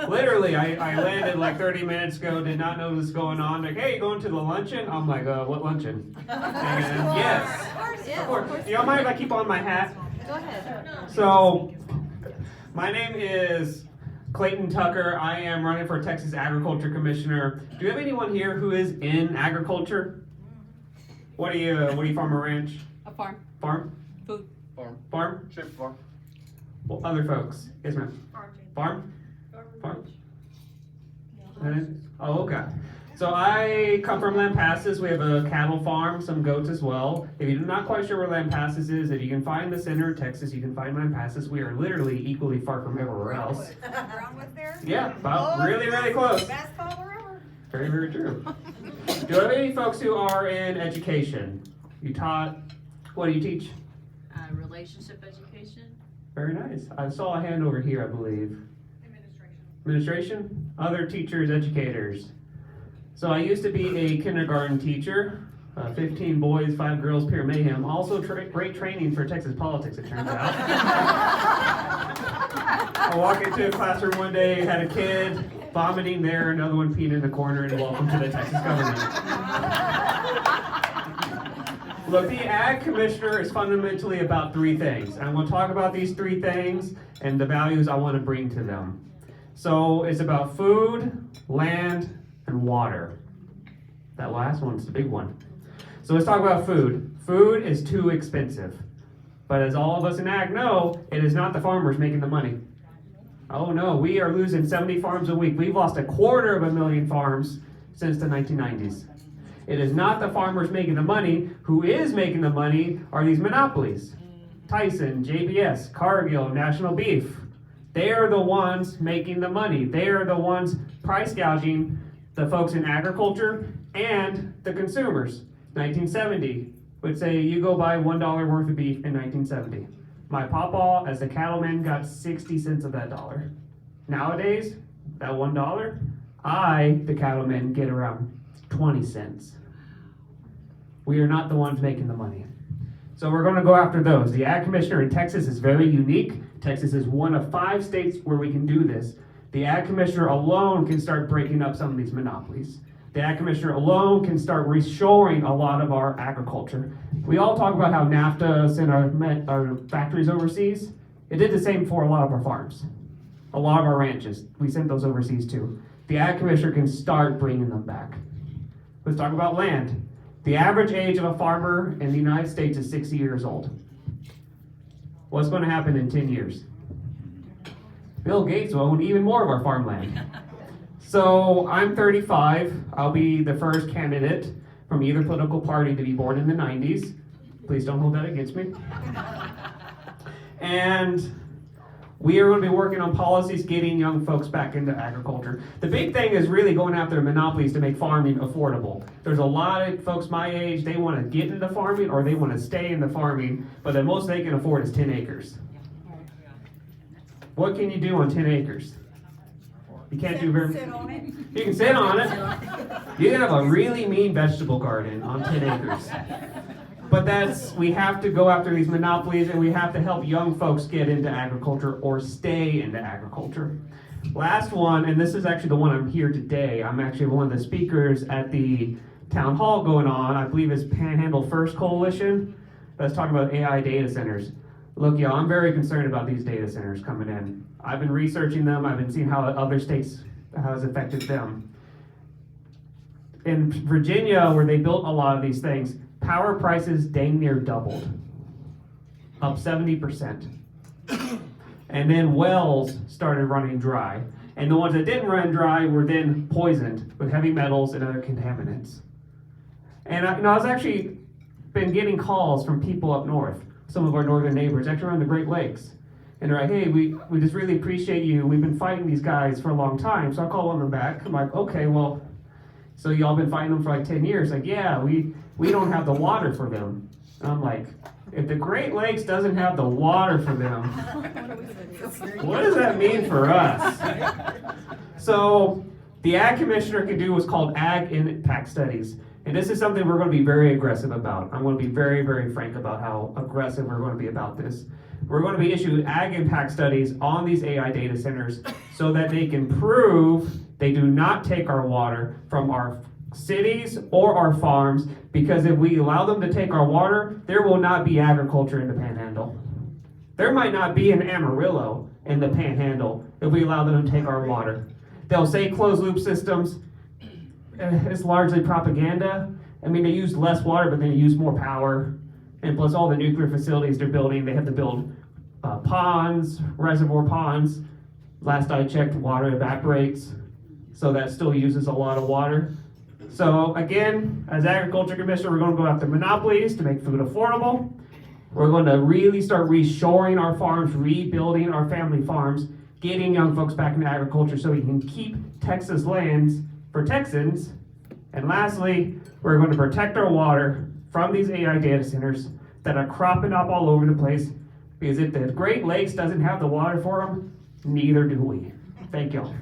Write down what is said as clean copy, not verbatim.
Literally, I landed like 30 minutes ago, did not know what was going on. Like, hey, you going to the luncheon? I'm like, what luncheon? And yes, of course. You don't mind if I keep on my hat? Go ahead. So, my name is Clayton Tucker. I am running for Texas Agriculture Commissioner. Do you have anyone here who is in agriculture? What do you farm or ranch? A farm. Farm? Food. Farm? Sheep farm. Well, other folks. Yes, ma'am. Farm? Farm? Oh, okay. So I come from Lampasas. We have a cattle farm, some goats as well. If you're not quite sure where Lampasas is, if you can find the center of Texas, you can find Lampasas. We are literally equally far from everywhere else. Brownwood there? Yeah, about really, really close. Best call forever. Very, very true. Do I have any folks who are in education? You taught, what do you teach? Relationship education. Very nice. I saw a hand over here, I believe. Administration? Other teachers, educators. So I used to be a kindergarten teacher. 15 boys, 5 girls, pure mayhem. Also great training for Texas politics, it turns out. I walked into a classroom one day, had a kid vomiting there, another one peeing in the corner, and welcome to the Texas government. Look, the Ag Commissioner is fundamentally about 3 things. And I'm going to talk about these 3 things and the values I want to bring to them. So it's about food, land, and water. That last one's the big one. So let's talk about food. Food is too expensive. But as all of us in Ag know, it is not the farmers making the money. Oh no, we are losing 70 farms a week. We've lost 250,000 farms since the 1990s. It is not the farmers making the money. Who is making the money are these monopolies. Tyson, JBS, Cargill, National Beef. They are the ones making the money. They are the ones price gouging the folks in agriculture and the consumers. 1970 would say you go buy $1 worth of beef in 1970. My pawpaw as a cattleman got 60 cents of that dollar. Nowadays, that $1, I, the cattleman, get around 20 cents. We are not the ones making the money. So we're going to go after those. The Ag Commissioner in Texas is very unique. Texas is one of 5 states where we can do this. The Ag Commissioner alone can start breaking up some of these monopolies. The Ag Commissioner alone can start reshoring a lot of our agriculture. We all talk about how NAFTA sent our factories overseas. It did the same for a lot of our farms. A lot of our ranches, we sent those overseas too. The Ag Commissioner can start bringing them back. Let's talk about land. The average age of a farmer in the United States is 60 years old. What's going to happen in 10 years? Bill Gates will own even more of our farmland. So I'm 35. I'll be the first candidate from either political party to be born in the 90s. Please don't hold that against me. And we are going to be working on policies getting young folks back into agriculture. The big thing is really going after monopolies to make farming affordable. There's a lot of folks my age, they want to get into farming or they want to stay in the farming, but the most they can afford is 10 acres. What can you do on 10 acres? You can't do very Sit on it. You can sit on it. You can have a really mean vegetable garden on 10 acres. But we have to go after these monopolies and we have to help young folks get into agriculture or stay into agriculture. Last one, and this is actually the one I'm here today. I'm actually one of the speakers at the town hall going on. I believe it's Panhandle First Coalition. That's talking about AI data centers. Look, y'all, I'm very concerned about these data centers coming in. I've been researching them. I've been seeing how other states, how it's affected them. In Virginia, where they built a lot of these things, power prices dang near doubled, up 70%. And then wells started running dry. And the ones that didn't run dry were then poisoned with heavy metals and other contaminants. And I was actually been getting calls from people up north, some of our northern neighbors, actually around the Great Lakes. And they're like, hey, we just really appreciate you. We've been fighting these guys for a long time. So I call one of them back. I'm like, okay, well, so y'all been fighting them for like 10 years? Like, yeah, we don't have the water for them. And I'm like, if the Great Lakes doesn't have the water for them, what does that mean for us? So the Ag Commissioner can do what's called Ag Impact Studies. And this is something we're going to be very aggressive about. I'm going to be very, very frank about how aggressive we're going to be about this. We're going to be issuing ag impact studies on these AI data centers so that they can prove they do not take our water from our cities or our farms, because if we allow them to take our water, there will not be agriculture in the Panhandle. There might not be an Amarillo in the Panhandle if we allow them to take our water. They'll say closed loop systems. It's largely propaganda. I mean, they use less water, but they use more power. And plus all the nuclear facilities they're building, they have to build ponds, reservoir ponds. Last I checked, water evaporates. So that still uses a lot of water. So again, as agriculture commissioner, we're going to go after monopolies to make food affordable. We're going to really start reshoring our farms, rebuilding our family farms, getting young folks back into agriculture so we can keep Texas lands for Texans. And lastly, we're going to protect our water from these AI data centers that are cropping up all over the place, because if the Great Lakes doesn't have the water for them, neither do we. Thank you.